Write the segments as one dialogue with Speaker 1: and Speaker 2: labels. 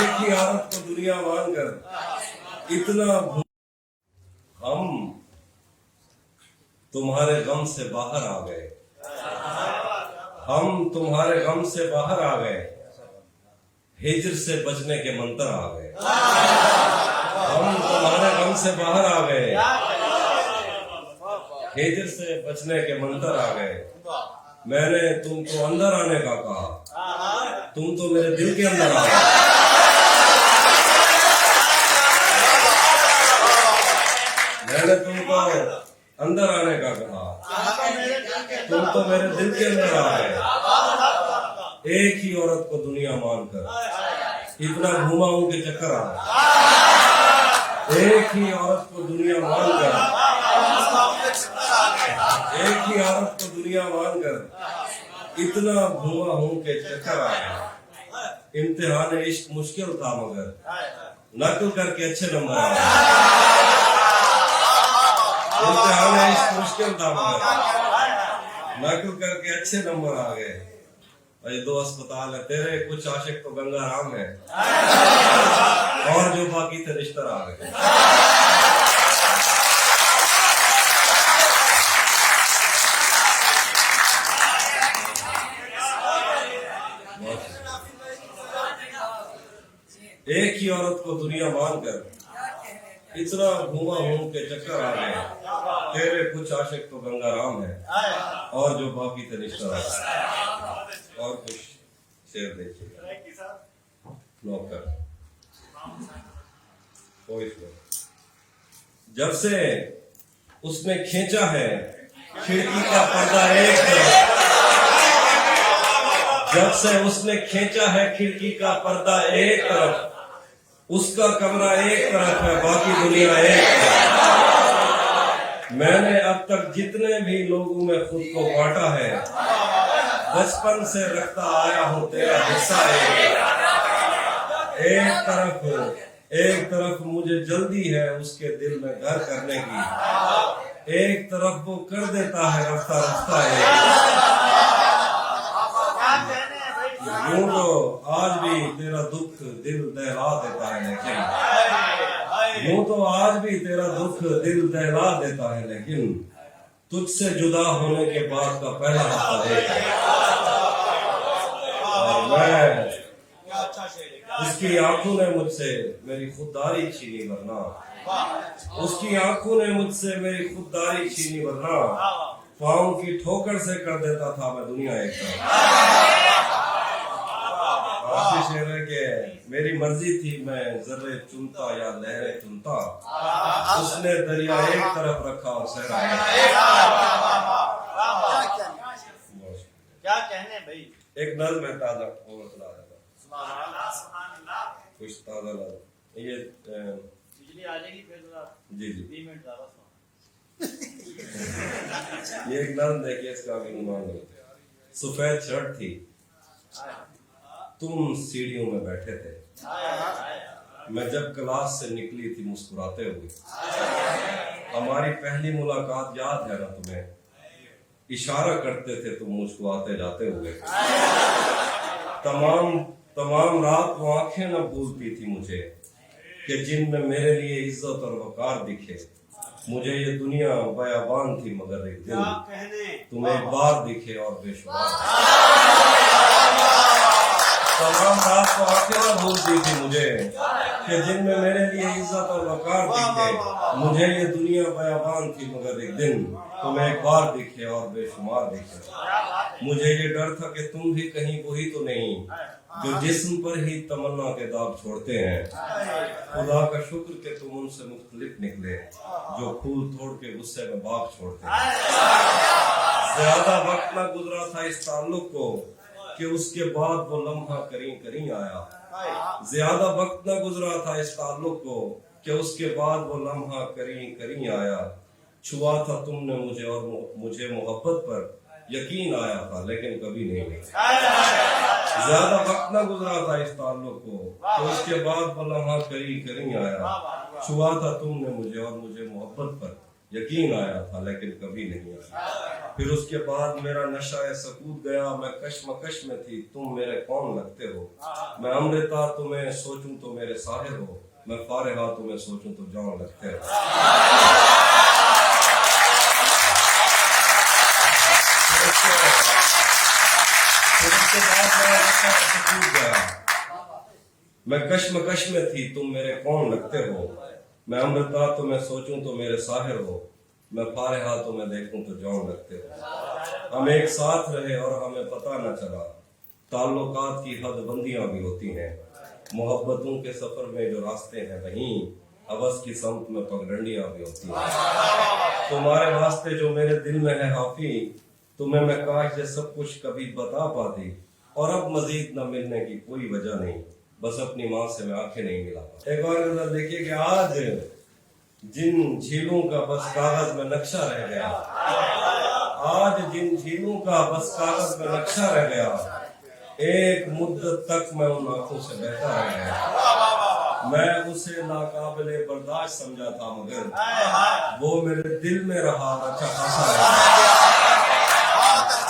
Speaker 1: ایک ہی عورت کو دنیا مان کر اتنا ہم تمہارے غم سے باہر آ گئے، ہم تمہارے غم سے باہر آ گئے، ہجر سے بچنے کے منتر آ گئے، ہم تمہارے غم سے باہر آ گئے، ہجر سے بچنے کے منتر آ گئے۔ میں نے تم کو اندر آنے کا کہا، تم تو میرے دل کے اندر آ گئے۔ میں نے تم کو اندر آنے کا کہا، تم تو میرے دل کے اندر آ گئے۔ ایک ہی عورت کو دنیا مان کر اتنا گھوما ہوں کہ چکر آ گئے، ایک ہی عورت کو دنیا مان کر، ایک ہی عورت کو دنیا مان کر اتنا گھوما ہوں کہ چکر آ گئے۔ امتحان عشق مشکل تھا مگر نقل کر کے اچھے نمبر آ گئے۔ امتحان عشق مشکل تھا مگر نقل کر کے اچھے نمبر آ گئے۔ بھائی دو اسپتال ہے تیرے، کچھ عاشق تو گنگا رام ہے، اور جو باقی تھے رشتہ آ گئے۔ ایک ہی عورت کو دنیا مان کر اتنا گھوما ہوں کہ چکر آ گئے، تیرے کچھ عاشق تو گنگا رام ہے، اور جو باقی تھے رشتہ آ گئے۔ اور کچھ شعر دیکھیے نوکر جب سے اس نے کھینچا ہے کھڑکی کا پردہ ایک طرف، جب سے اس نے کھینچا ہے کھڑکی کا پردہ ایک طرف، اس کا کمرہ ایک طرف ہے باقی دنیا ایک طرف۔ میں نے اب تک جتنے بھی لوگوں میں خود کو بانٹا ہے، بچپن سے رکھتا آیا ہوں تیرا حصہ ایک طرف مجھے جلدی ہے اس کے دل میں گھر کرنے کی، ایک طرف وہ کر دیتا ہے رفتہ رفتہ یوں تو آج بھی تیرا دکھ دل دہلا دیتا ہے لیکن، یوں تو آج بھی تیرا دکھ دل دہلا دیتا ہے لیکن، تجھ سے جدا ہونے کے بعد کا پہلا ہفتہ ہے۔ اور میں اس کی آنکھوں نے مجھ سے میری خودداری چھینی ورنہ، اس کی آنکھوں نے مجھ سے میری خودداری چھینی ورنہ، پاؤں کی ٹھوکر سے کر دیتا تھا میں دنیا ایک طرف۔ آخری شعر ہے کہ میری مرضی تھی میں ذرے چنتا یا لہریں چنتا، اس نے دریا ایک طرف رکھا اور صحرا ایک طرف۔
Speaker 2: کیا کہنے بھائی؟
Speaker 1: ایک نظم ہے تازہ اور سنا دیتا کچھ تازہ نظم یہ
Speaker 2: بجلی آ جائے گی پھر
Speaker 1: جی
Speaker 2: 20 منٹ زیادہ سنا۔
Speaker 1: یہ ایک نظم دیکھیے اس کا بھی عنوان ہے، سفید شرٹ تھی تم سیڑھیوں میں بیٹھے تھے، میں جب کلاس سے نکلی تھی مسکراتے ہوئے، ہماری پہلی ملاقات یاد ہے نا تمہیں، اشارہ کرتے تھے تم مسکراتے جاتے ہوئے، تمام رات وہ آنکھیں نہ بھولتی تھی مجھے کہ جن میں میرے لیے عزت اور وقار دکھے، مجھے یہ دنیا بیابان تھی مگر ایک دن تم ایک بار دکھے اور بے شمار۔ تمام رات کو آنکھیں نہ بھولتی تھی مجھے کہ جن میں میرے لیے عزت اور وقار دکھے، مجھے یہ دنیا بیابان تھی مگر ایک دن تم ایک بار دکھے اور بے شمار دکھے۔ مجھے یہ ڈر تھا کہ تم بھی کہیں وہی تو نہیں جو جسم پر ہی تمنا کے داغ چھوڑتے ہیں، خدا کا شکر کہ تم ان سے مختلف نکلے جو پھول توڑ کے غصے میں باغ چھوڑتے ہیں۔ زیادہ وقت نہ گزرا تھا اس تعلق کو کہ اس کے بعد وہ لمحہ کریں آیا، زیادہ وقت نہ گزرا تھا اس تعلق کو کہ اس کے بعد وہ لمحہ کریں آیا، چھوا تھا تم نے مجھے اور مجھے محبت پر یقین آیا تھا لیکن کبھی نہیں ہوئی۔ زیادہ وقت نہ گزرا تھا اس تعلق کو کہ اس کے بعد وہ لمحہ کریں آیا، چھوا تھا تم نے مجھے اور مجھے محبت پر यकीन आया था लेकिन कभी नहीं आया। फिर उसके बाद मेरा नशा सकूत गया, मैं कश्मकश में थी, तुम मेरे कौन लगते हो। मैं अमृता तुम्हें सोचूं तो मेरे साहिर हो, मैं फारिहा तुम्हें सोचूं तो जान लगते हो। फिर उसके बाद मेरा नशा सकूत गया, मैं कश्मकश में थी, तुम मेरे कौन लगते हो। मैं अमृता तुम्हें सोचूं तो मेरे साहिर हो, मैं फारिहा तुम्हें देखूं तो जान लगते हो। हम एक साथ रहे और हमें पता न चला, ताल्लुकात की हदबंदियां भी होती हैं, मोहब्बतों के सफर में जो रास्ते हैं वहीं हवस की समत में पगडंडियां भी होती हैं। तुम्हारे वास्ते जो मेरे दिल में है हाफी, तुम्हें मैं काश ये सब कुछ कभी बता पाती, और अब मजीद न मिलने की कोई वजह नहीं, बस अपनी माँ से मैं आंखें नहीं मिला पाता। एक और नजर देखिए कि आज जिन झीलों का बस कागज में नक्शा रह गया, आज जिन झीलों का बस कागज में नक्शा रह गया, एक मुद्दत तक मैं उन आंखों से बहता रह गया। मैं उसे नाकाबिले बर्दाश्त समझा था मगर वो मेरे दिल में रहा और अच्छा खासा रहा।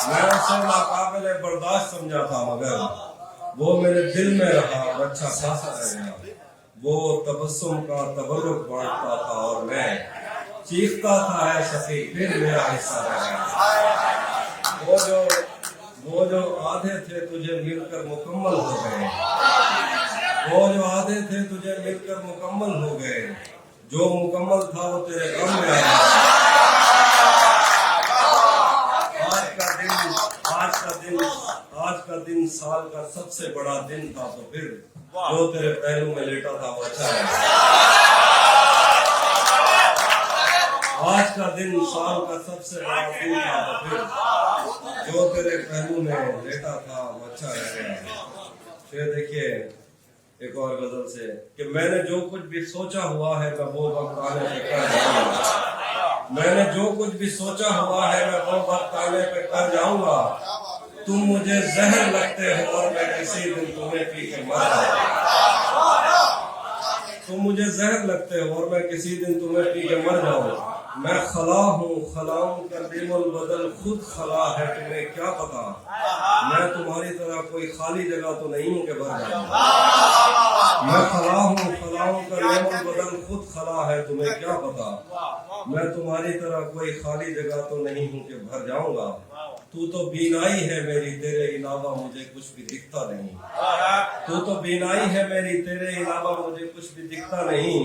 Speaker 1: मैं उसे नाकाबिले बर्दाश्त समझा था मगर वो मेरे दिल में रहा और अच्छा खासा रह गया। वो तबस्सुम का तबर्रुक बांटता था और मैं चीखता था है शफी, फिर मेरा हिस्सा रह गया। वो जो आधे थे तुझे मिलकर मुकम्मल हो गए, वो जो आधे थे तुझे मिलकर मुकम्मल हो गए, जो मुकम्मल था वो तेरे गम में आया। आज का दिन साल का सबसे बड़ा दिन था, तो फिर जो तेरे पहलू में लेटा था वो अच्छा है। आज का दिन साल का सबसे बड़ा दिन था, तो फिर जो तेरे पहलू में लेटा था वो अच्छा रह गया। फिर देखिए एक और गजल से कि मैंने जो कुछ भी सोचा हुआ है मैं वो वक्त आने पे कर जाऊंगा। मैंने जो कुछ भी सोचा हुआ है मैं वो वक्त आने पे कर जाऊंगा। तुम मुझे जहर लगते हो और मैं किसी दिन तुम्हें पी के मर जाऊंगा। तुम मुझे जहर लगते हो और मैं किसी दिन तुम्हें पी के मर जाऊंगा। मैं खला हूँ, खलाऊं का दिमुल बदल खुद खला है, तुम्हें क्या पता मैं तुम्हारी तरह कोई खाली जगह तो नहीं हूँ कि भर जाऊं। मैं खला हूँ, खलाऊं का दिमुल बदल खुद खला है, तुम्हें क्या पता मैं तुम्हारी तरह कोई खाली जगह तो नहीं हूँ कि भर जाऊंगा। तू तो बीनाई है मेरी, तेरे अलावा मुझे कुछ भी दिखता नहीं। तू तो बीनाई है मेरी, तेरे अलावा मुझे कुछ भी दिखता नहीं।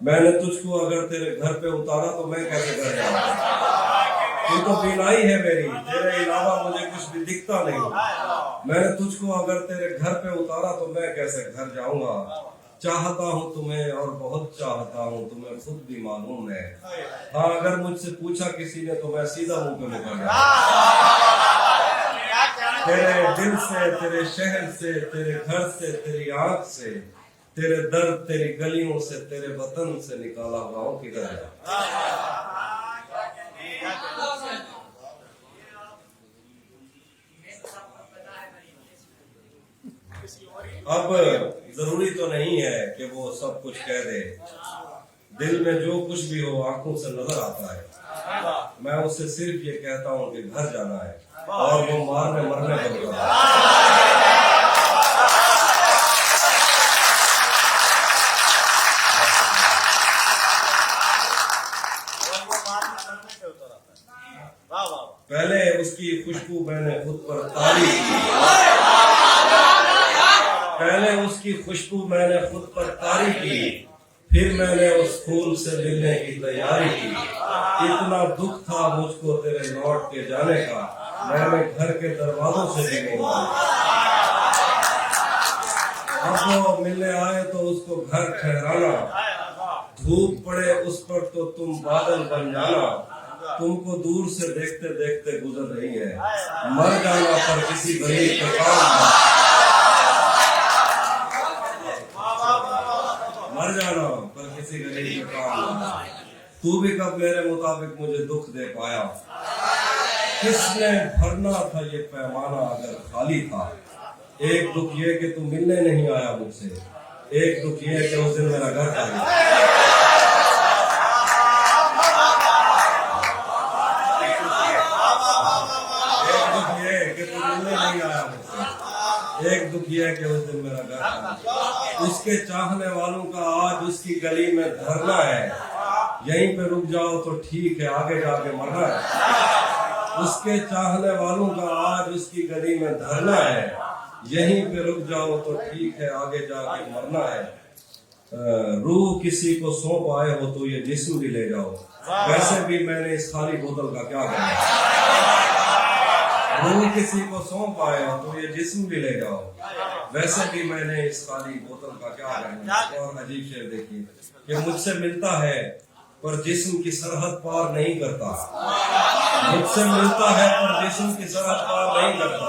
Speaker 1: मैंने तुझको अगर तेरे घर पे उतारा तो मैं कैसे घर जाऊंगा। तू तो बीनाई है मेरी, तेरे अलावा मुझे कुछ भी दिखता नहीं। मैंने तुझको अगर तेरे घर पे उतारा तो मैं कैसे घर जाऊंगा। चाहता हूँ तुम्हें और बहुत चाहता हूँ, तुम्हें खुद भी मालूम है। हाँ अगर मुझसे पूछा किसी ने तो मैं सीधा मुंह पे मुकर जाऊंगा। तेरे दिल से, तेरे शहर से, तेरे घर से, तेरी आंख से, तेरे दर्द, तेरी गलियों से, तेरे वतन से निकाला गाँव की तरह। अब जरूरी तो नहीं है कि वो सब कुछ कह दे, दिल में जो कुछ भी हो आंखों से नजर आता है। मैं उससे सिर्फ ये कहता हूँ कि घर जाना है और वो मारने मरने पर लगा है। पहले उसकी खुशबू मैंने खुद पर तारी की, पहले उसकी खुशबू मैंने खुद पर तारी की, फिर मैंने उस फूल से मिलने की तैयारी की। इतना दुख था मुझको तेरे लौट के जाने का, मैंने घर के दरवाजों से भी नहीं माना। अब वो मिलने आए तो उसको घर ठहराना, धूप पड़े उस पर तो तुम बादल बन जाना। तुमको दूर से देखते देखते गुजर रही है, मर जाना पर किसी गरीब के काम, मर जाना पर किसी गरीब के काम। तू भी कब मेरे मुताबिक मुझे दुख दे पाया, किसने भरना था ये पैमाना अगर खाली था। एक दुख ये कि तू मिलने नहीं आया मुझसे, एक दुख ये कि उस दिन मेरा घर खाली। ایک دکھ یہ ہے کہ اس دن میرا گھر تھا، اس کے چاہنے والوں کا آج اس کی گلی میں دھرنا ہے، یہیں پہ رک جاؤ تو ٹھیک ہے، آگے جا کے مرنا ہے۔ اس کے چاہنے والوں کا آج اس کی گلی میں دھرنا ہے، یہیں پہ رک جاؤ تو ٹھیک ہے، آگے جا کے مرنا ہے۔ روح کسی کو سونپ آئے ہو تو یہ جسم بھی لے جاؤ، ویسے بھی میں نے اس خالی بوتل کا کیا کرنا۔ روح کسی کو سونپ آئے ہو تو یہ جسم بھی لے جاؤ، ویسے بھی میں نے اس خالی بوتل کا کیا کرنا۔ اور عجیب شعر دیکھیے کہ مجھ سے ملتا ہے پر جسم کی سرحد پار نہیں کرتا، مجھ سے ملتا ہے پر جسم کی سرحد پار نہیں کرتا،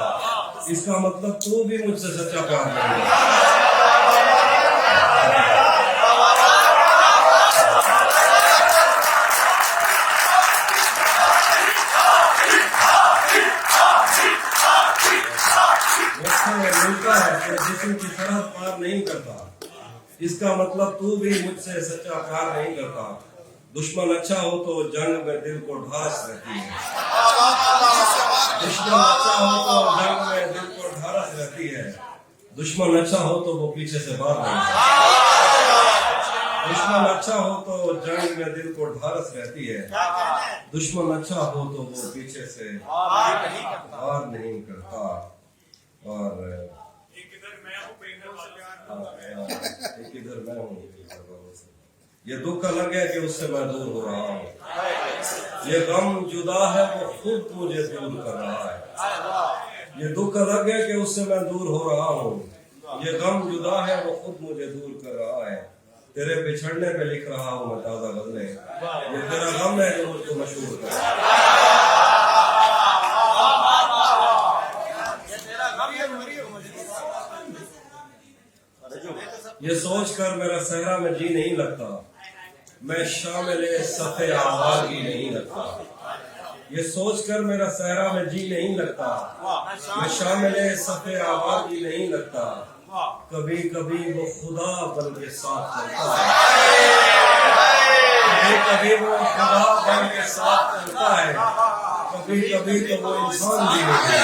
Speaker 1: اس کا مطلب تو بھی مجھ سے سچا پیار نہیں کرتا۔ ملتا ہے کہ جسم کی سرحد پار نہیں کرتا، اس کا مطلب تو بھی مجھ سے سچا پیار نہیں کرتا۔ دشمن اچھا ہو تو جنگ میں دل کو ڈھارس رہتی ہے، دشمن اچھا ہو تو جنگ میں دل کو ڈھارس رہتی ہے، دشمن اچھا ہو تو وہ پیچھے سے باہر نہیں کرتا، دشمن اچھا ہو تو جنگ میں دل کو ڈھارس رہتی ہے، دشمن اچھا ہو تو وہ پیچھے سے باہر نہیں کرتا۔ اور ایک ادھر میں ہوں، یہ دکھ الگ ہے کہ اس سے میں دور ہو رہا ہوں، یہ غم جدا ہے وہ خود مجھے دور کر رہا ہے، یہ دکھ الگ ہے کہ اس سے میں دور ہو رہا ہوں، یہ غم جدا ہے وہ خود مجھے دور کر رہا ہے، تیرے بچھڑنے پہ لکھ رہا ہوں میں تازہ غزلیں، یہ تیرا غم ہے جو مجھ کو مشہور کر رہا ہے۔ یہ سوچ کر میرا صحرا میں جی نہیں لگتا، میں شامل صف آوارگی نہیں لگتا، یہ سوچ کر میرا صحرا میں جی نہیں لگتا، میں شامل صف آوارگی نہیں لگتا، کبھی کبھی وہ خدا بن کے ساتھ چلتا ہے، کبھی کبھی وہ خدا بن کے ساتھ چلتا ہے، کبھی کبھی تو وہ انسان بھی نہیں ہے۔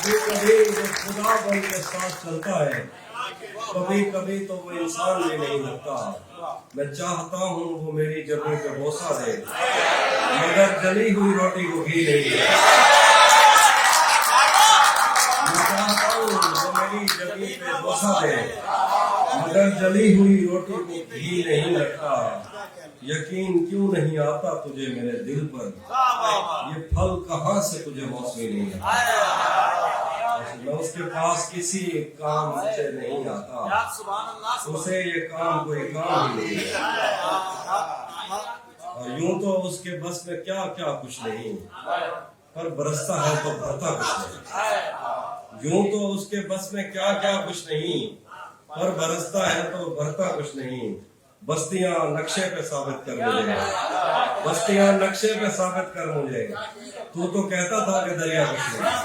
Speaker 1: کبھی وہ خدا بن کے ساتھ چلتا ہے، کبھی کبھی تو وہ انسان بھی نہیں لگتا، میں چاہتا ہوں وہ میری جبیں پہ بوسہ دے، مگر جلی ہوئی روٹی کو گھی نہیں ہے، میں چاہتا ہوں وہ میری جبیں پہ بوسہ دے، مگر جلی ہوئی روٹی کو گھی نہیں لگتا، یقین کیوں نہیں آتا تجھے میرے دل پر، یہ پھل کہاں سے تجھے موسمی نہیں آتا، میں اس کے پاس کسی کام سے نہیں آتا، اسے یہ کام کوئی کام ہی نہیں ہے، اور یوں تو اس کے بس میں کیا کیا کچھ نہیں، پر برستا ہے تو بھرتا کچھ نہیں، یوں تو اس کے بس میں کیا کیا کچھ نہیں، پر برستا ہے تو بھرتا کچھ نہیں، بستیاں نقشے پہ ثابت کر مجھے، بستیاں نقشے پہ ثابت کر مجھے، تو کہتا تھا کہ دریا کچھ نہیں،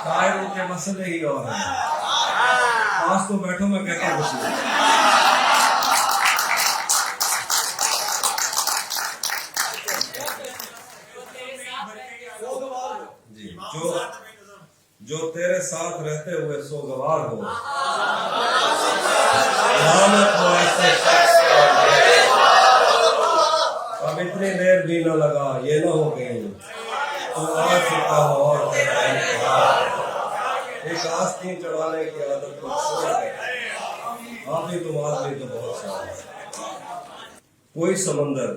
Speaker 1: شاعروں کے مسئلے ہی اور ہیں، پاس تو بیٹھو میں کہتا ہوں کچھ نہیں۔ جی جو تیرے ساتھ رہتے ہوئے سوگوار ہو، لعنت ہو ایسے شخص اب اتنی دیر بھی نہ لگا، یہ نہ ہو گئی تو آ چکا ہو اور ایک آستین چڑھانے کی عادت کو چھوڑ دے، آپ ہی تم آدمی تو بہت سارے، کوئی سمندر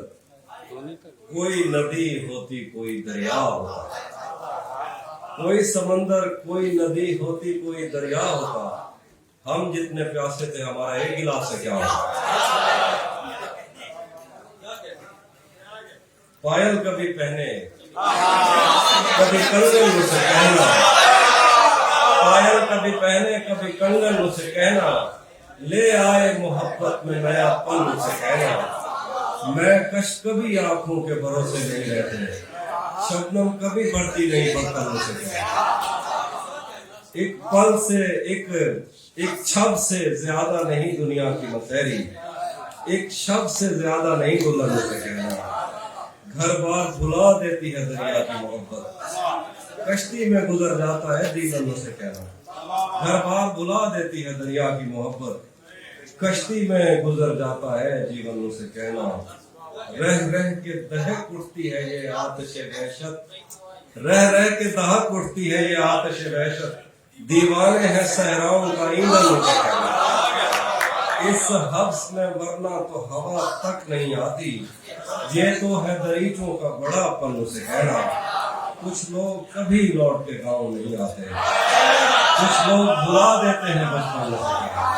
Speaker 1: کوئی ندی ہوتی کوئی دریا ہوتا، کوئی سمندر کوئی ندی ہوتی کوئی دریا ہوتا، ہم جتنے پیاسے تھے ہمارا ایک گلاس سے کیا ہوتا۔ پائل کبھی پہنے کبھی کنگن مجھ سے کہنا، پائل کبھی پہنے کبھی کنگن مجھ سے کہنا، لے آئے محبت میں نیا پن مجھ سے کہنا، میں کش کبھی آنکھوں کے بھروسے نہیں رہتے، شبنم کبھی بڑھتی نہیں برتن مجھ سے کہنا، ایک پل سے ایک چھب سے زیادہ نہیں دنیا کی مسیری، ایک شب سے زیادہ نہیں دلہن مجھ سے کہنا، घर बार भुला देती है दरिया की मोहब्बत, कश्ती में गुजर जाता है दीवानों से कहना। घर बार भुला देती है दरिया की मोहब्बत, कश्ती में गुजर जाता है जीवनों से कहना। रह रह के दहक उठती है ये आतिश वहशत, रह रह के दहक उठती है ये आतिश वहशत, दीवाने हैं सहराओं का ईंधन उनका कहना। इस हब्स में वरना तो हवा तक नहीं आती, ये तो है दरीचों का बड़ापन उसे कहना। कुछ लोग कभी लौट के गाँव नहीं आते, कुछ लोग भुला देते हैं बचपन से कहना।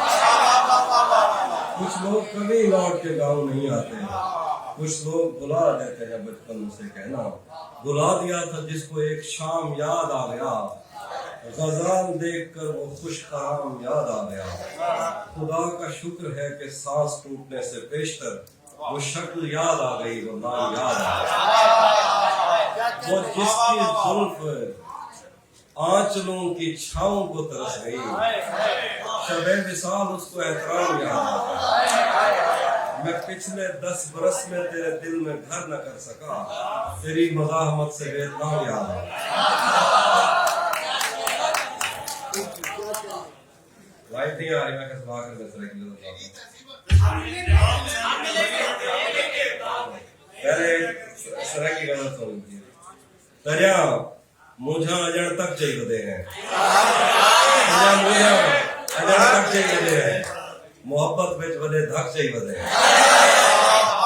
Speaker 1: कुछ लोग कभी लौट के गाँव नहीं आते, कुछ लोग भुला देते हैं बचपन से कहना। भुला दिया था जिसको एक शाम याद आ गया, गजाल देखकर वो खुश काम याद आ गया। खुदा का शुक्र है कि सांस टूटने से पेशतर वो शक्ल याद आ गई, वो नाम याद आ गया। वो जिसकी जुल्फ आंचलों की छाँव को तरस गई, शबे विसाल उसको एहतराम याद आ गया। मैं पिछले 10 बरस में तेरे दिल में घर न कर सका, तेरी मज़ाहमत से वियतनाम याद आ गया। लाइट नहीं आ रही, मैं कैसे बाहर कर रहा हूँ। पहले सरा की गलत हो गई। दरिया मुझा अजण तक चाहिए हैं, मुझा अजण तक चाहिए हैं, मोहब्बत में वधे धक चाहिए हैं।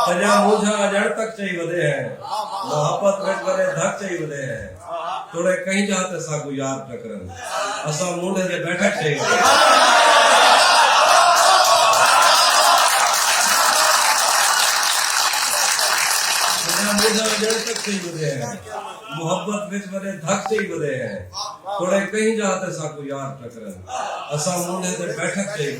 Speaker 1: दरिया मुझा अजण तक चाहिए हैं, मोहब्बत में वधे धक चाहिए हैं। थोड़े कहीं जाते साकू यार टकरन, असा मुंडे से बैठक चाहिए। मोहब्बत विच वडे धक चाहिए हैं, थोड़े कहीं जाते साकू यार टकरन, असा मुंडे से बैठक चाहिए।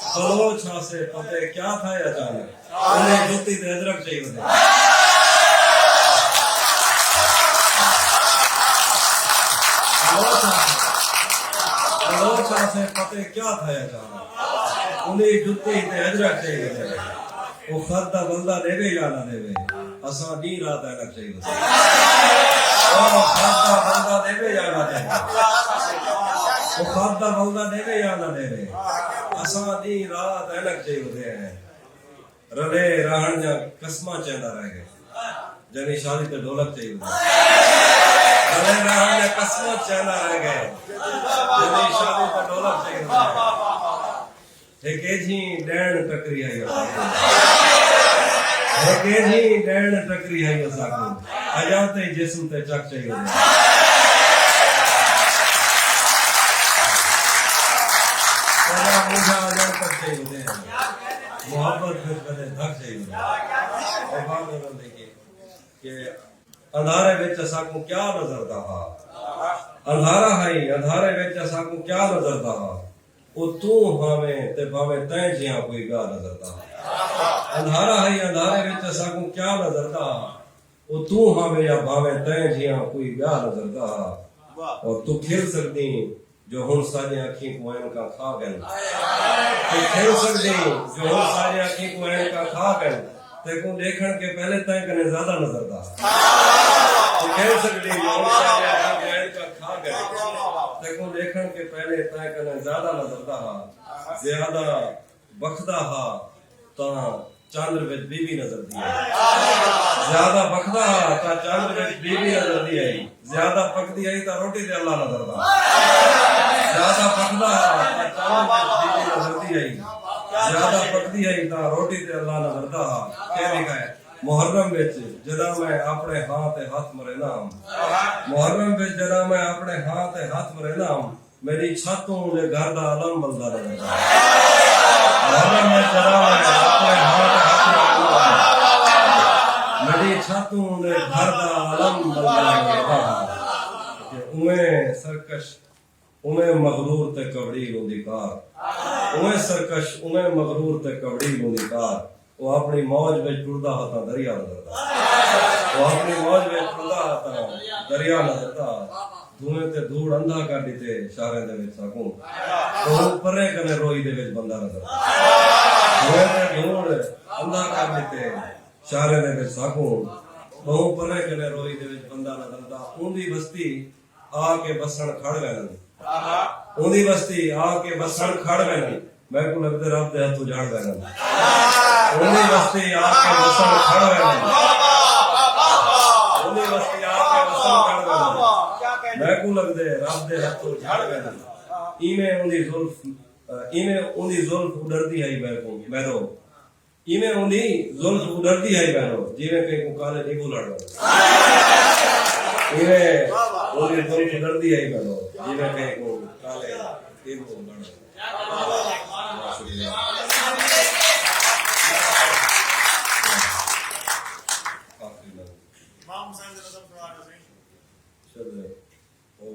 Speaker 1: बलोच से पते क्या था अचानक, उन्हें जुती ते अजरक चाहिए। बलोच से पते क्या था अचानक, उन्हें जुती ते अजरक चाहिए। वो खर्दा बंदा देवे या ना देवे, असा दी रात अलग चाहिए। वो खर्दा बंदा देवे या ना देवे, वो खर्दा बंदा देवे या ना देवे, असा दी रात अलग चाहिए। रले रहन जा कसमा चेंदा रह गए, जनी शादी पे ढोलक चाहिए। रले रहन जा कसमा चेंदा रह गए, जनी शादी पे ढोलक चाहिए। एक जी डैन टकरी आई, एक जी डैन टकरी आई साकू, अजाते जिस्म ते चक चाहिए। मुझा अजण तक चाहिए, मोहब्बत में कदे धक चाहिए। और बात देखिए कि अंधारे विच साकू क्या नजरदा हा, अंधारा है अंधारे विच साकू क्या नजरदा हा, वो तू भावें ते भावें तै जिया कोई गा नजरदा। अंधारा है अंधारे विच साकू क्या नजरदा, वो तू भावें या भावें तै जिया कोई गा नजरदा। और तू खेल सकदी जो हुन सारी अखी को ऐन का खा गए, तू खेल सकदी जो हुन सारी अखी को ऐन का खा गए, ते को देखण के पहले तै कने ज्यादा नजरदा। तू खेल सकदी जो हुन सारी अखी को ऐन का खा गए, ते को देखण के पहले तै कने ज्यादा नजरदा। ज्यादा बखदा हा ता चंद्र विच बीबी नजर दी आई, ज्यादा बखदा हा ता चंद्र विच बीबी नजर दी आई, ज्यादा पकदी आई ता रोटी ते अल्लाह नजर दा। ज्यादा पकदा हा ता चंद्र विच बीबी नजर दी आई, ज्यादा पकदी आई ता रोटी ते अल्लाह नजर दा। क्या लिखा है मुहर्रम विच जदा मैं अपने हाथ ते हाथ मरेना, मुहर्रम विच जदा मैं अपने हाथ ते हाथ मरेना, मेरी छतों दे घर दा अलम बलदा रहंदा। मुहर्रम में जदा मैं अपने हाथ ते हाथ मरेना, मेरी छतों दे घर दा अलम बलदा रहंदा। उमे सरकश उमे मगरूर ते कवड़ी लुंदी कार, उमे सरकश उमे मगरूर ते कवड़ी लुंदी कार। वो अपनी मौज में टुरदा होता दरिया नजरदा, वो अपनी मौज में टुरदा होता दरिया नजरदा। धुएं ते धूड़ अंधा कर दिते शारे दे विच साकू, तो परे कने रोई दे विच बंदा नजर। धुएं ते धूड़ अंधा कर दिते शारे दे विच साकू, बहु परे कने रोई दे विच बंदा ना रलदा उंदी बस्ती आके बसण खड़ गए उंदी बस्ती आके बसण खड़ गए मैं को लगदा रब दे हाथ उजाड़ गए उंदी बस्ती आके बसण खड़ गए उंदी बस्ती आके बसण खड़ गए
Speaker 2: क्या कहने
Speaker 1: मैं को लगदे रब दे हाथ उजाड़ गए इवें उंदी जुल्फ उडरदी है मेरो इवें उंदी जुल्फ उडरदी है मेरो जिवें कहीं को काले नहीं बुलाड़ा इवें उंदी जुल्फ उडरदी है मेरो जिवें कहीं को काले नहीं बुलाड़ा
Speaker 2: इमाम हुसैन से नजम सुना दो सही
Speaker 1: चल ओ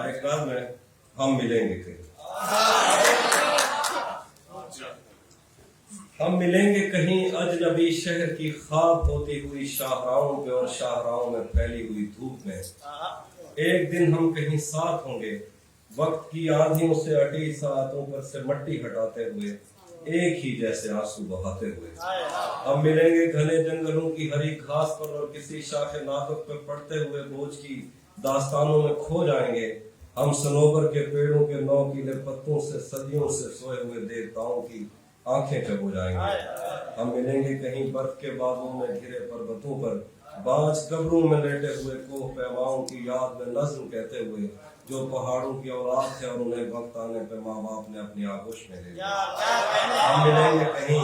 Speaker 1: एक बात में हम मिलेंगे कहीं हम मिलेंगे कहीं अजनबी शहर की खाब होती हुई शाहराहों पे और शाहराहों में फैली हुई धूप में एक दिन हम कहीं साथ होंगे वक्त की आंधियों से अटी सातों पर से मट्टी हटाते हुए एक ही जैसे आंसू बहाते हुए हम मिलेंगे घने जंगलों की हरी घास पर और किसी शाखे नाजुक पे पड़ते हुए बोझ की दास्तानों में खो जाएंगे हम सनोबर के पेड़ों के नौकीले पत्तों से सदियों से सोए हुए देवताओं की आंखें चबो जाएंगे हम मिलेंगे कहीं बर्फ के बादलों में घिरे पर्वतों पर बाज कब्रों में लेटे हुए कोह पैमाओं की याद में नज्म कहते हुए जो पहाड़ों की औलाद थे और उन्हें वक्त आने पे माँ बाप ने अपनी आगोश में ले लिया हम मिलेंगे कहीं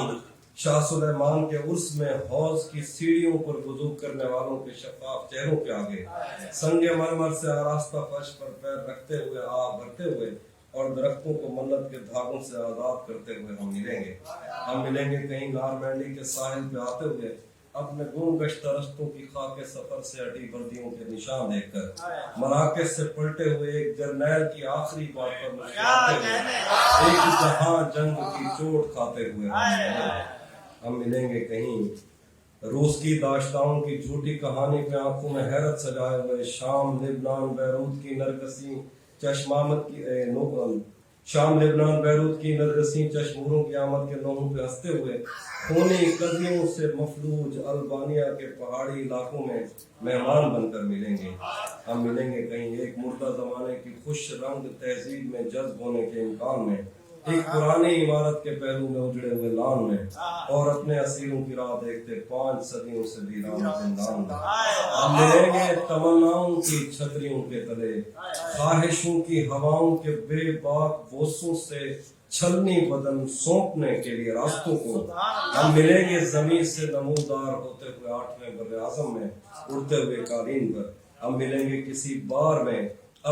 Speaker 1: शाह सुलेमान के उर्स में हौज की सीढ़ियों पर वुजू करने वालों के शफाफ चेहरों के आगे संगे मरमर से आरास्ता फर्श पर पैर रखते हुए आग भरते हुए और दरख्तों को मन्नत के धागों से आजाद करते हुए हम मिलेंगे कहीं नारमैंडी के साहिल पे आते हुए अपने गुम गश्त रस्तों की खाके सफर से अटी वर्दियों के निशान देखकर मराकज से पलटे हुए एक जर्नैल की आखिरी बात पर मुस्कुराते हुए एक जहां जंग की चोट खाते हुए हम मिलेंगे कहीं रूस की दाश्ताओं की झूठी कहानी पे आंखों में हैरत सजाए हुए शाम लिबनान बैरूत की नरगसी चश्मामत की शाम लेबनान बैरूत की नरगसी चश्मूरों की आमद के लोगों पे हंसते हुए खूनी कदियों से मफलूज अल्बानिया के पहाड़ी इलाकों में मेहमान बनकर मिलेंगे हम मिलेंगे कहीं एक मुर्दा जमाने की खुश रंग तहजीब में जज्ब होने के इम्कान में एक पुरानी इमारत के पहलू में उजड़े हुए लान में और अपने असीरों की राह देखते 5 सदियों से वीरान जिंदान में हम मिलेंगे तमन्नाओं की छतरियों के तले ख्वाहिशों की हवाओं के बेबाक बोसों से छलनी बदन सौंपने के लिए रास्तों को हम मिलेंगे जमीन से नमूदार होते हुए 8वें बर्रे-आज़म में उड़ते हुए कालीन पर हम मिलेंगे किसी बार में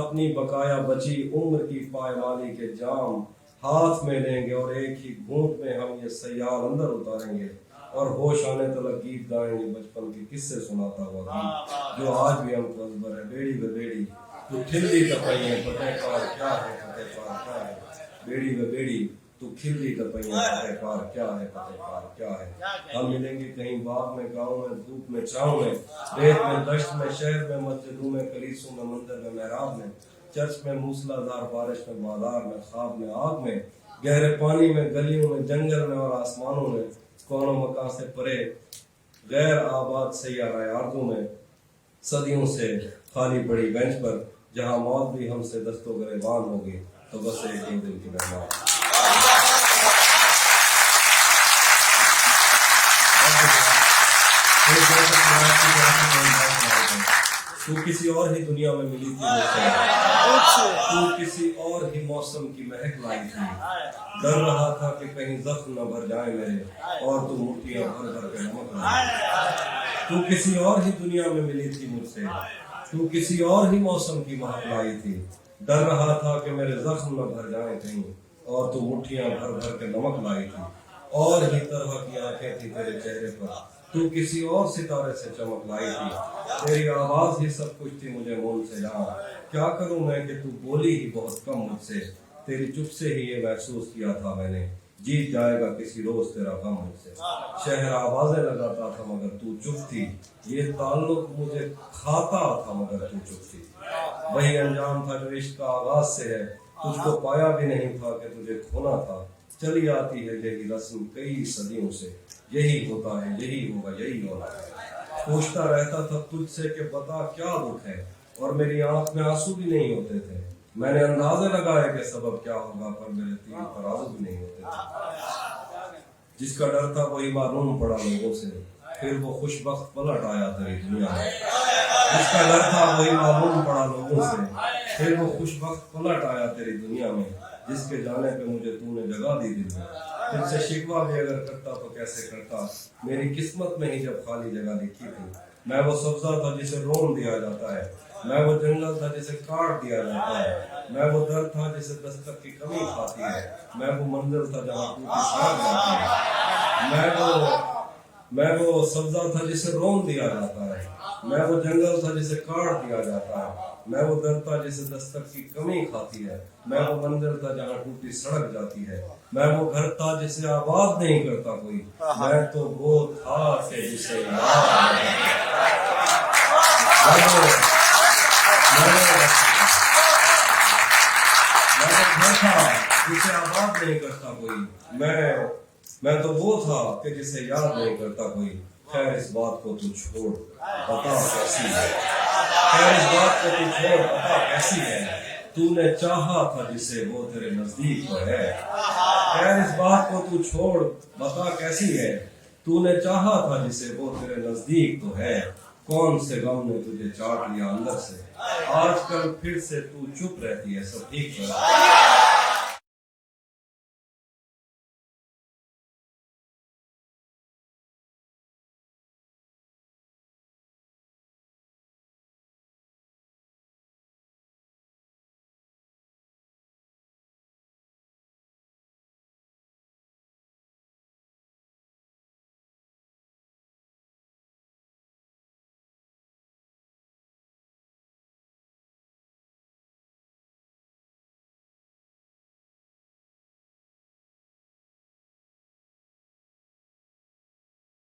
Speaker 1: अपनी बकाया बची उम्र की पायमाली के जाम हाथ में लेंगे और एक ही घूंट में हम ये सयाल अंदर उतारेंगे और होश आने तक गीत गाएंगे बचपन के किस्से सुनाता हुआ गीत जो आज भी हम अकबर है बेड़ी व बेड़ी तू खिल्ली तपई है फतेह पार क्या है फतेह पार क्या है बेड़ी व बेड़ी तू खिल्ली तपई है फतेह पार क्या है फतेह पार क्या है हम मिलेंगे कहीं बाग में गाँव में धूप में छाँव में रेत में दश्त में शहर में मस्जिदों में कलीसों में मंदिर में महराब में चर्च में मूसलाधार बारिश में बाजार में ख्वाब में आग में गहरे पानी में गलियों में जंगल में और आसमानों में कौनों मकान से परे गैर आबाद सैयारा आरज़ों में सदियों से खाली पड़ी बेंच पर जहां मौत भी हमसे दस्तों गिरबान होगी तो बस एक ही दिन की मेहमान तू किसी और ही दुनिया में मिली थी तू किसी और ही मौसम की महक लाई थी डर रहा था कि कहीं जख्म न भर जाए मेरे और तू मुट्ठियां भर भर के नमक लाई तू किसी और ही दुनिया में मिली थी मुझसे तू किसी और ही मौसम की महक लाई थी डर रहा था कि मेरे जख्म न भर जाए कहीं और तू मुट्ठियां भर भर के नमक लाई थी और ही तरह की आंखें थी तेरे चेहरे पर तू किसी और सितारे से चमक लाई थी तेरी आवाज ही सब कुछ थी मुझे मोल से जान क्या करूं मैं कि तू बोली ही बहुत कम मुझसे तेरी चुप से ही ये महसूस किया था मैंने जीत जाएगा किसी रोज तेरा गम मुझसे शहर आवाजें लगाता था मगर तू चुप थी ये ताल्लुक मुझे खाता था मगर तू चुप थी وہی انجام تھا جو عشق کا آغاز سے ہے، تجھ کو پایا بھی نہیں تھا کہ تجھے کھونا تھا، چلی آتی ہے یہی رسم کئی صدیوں سے، یہی ہوتا ہے یہی ہوگا یہی ہونا ہے۔ پوچھتا رہتا تھا تجھ سے کہ بتا کیا دکھ ہے، اور میری آنکھ میں آنسو بھی نہیں ہوتے تھے، میں نے اندازے لگائے کہ سبب کیا ہوگا، پر میرے تیر ترازو بھی نہیں ہوتے تھے۔ جس کا ڈر تھا وہی معلوم پڑا لوگوں سے، پھر وہ خوش بخت پلٹ آیا تیری دنیا میں۔ جس کا ڈر تھا وہی معلوم پڑا لوگوں سے، پھر وہ خوش بخت پلٹ آیا تیری دنیا میں۔ جس کے جانے پہ مجھے تو نے جگہ دی دل میں، تجھ سے شکوہ بھی اگر کرتا تو کیسے کرتا، میری قسمت میں ہی جب خالی جگہ لکھی تھی۔ میں وہ سبزہ تھا جسے رون دیا جاتا ہے، میں وہ جنگل تھا جسے کاٹ دیا جاتا ہے، میں وہ در تھا جسے دستک کی کمی کھاتی ہے، میں وہ منزل تھا جہاں ٹوٹی سڑک جاتی ہے، میں وہ سبزہ تھا جسے رون دیا جاتا ہے، میں وہ جنگل تھا جسے کاٹ دیا جاتا ہے، میں وہ در تھا جسے دستک کی کمی کھاتی ہے، میں وہ منزل تھا جہاں ٹوٹی سڑک جاتی ہے، میں وہ گھر تھا جسے آباد نہیں کرتا کوئی، میں تو وہ تھا کہ جسے یاد نہیں جسے آباد نہیں کرتا کوئی، میں تو وہ تھا کہ جسے یاد نہیں کرتا کوئی۔ خیر اس بات کو تو چھوڑ بتا کیسی ہے، خیر اس بات کو تو چھوڑ بتا کیسی ہے، تو نے چاہا تھا جسے وہ تیرے نزدیک تو ہے۔ خیر اس بات کو تو چھوڑ بتا کیسی ہے، تو نے چاہا تھا جسے وہ تیرے نزدیک تو ہے، کون سے غم نے تجھے چاٹ لیا اندر سے، آج کل پھر سے تو چپ رہتی ہے، سب ٹھیک ہے۔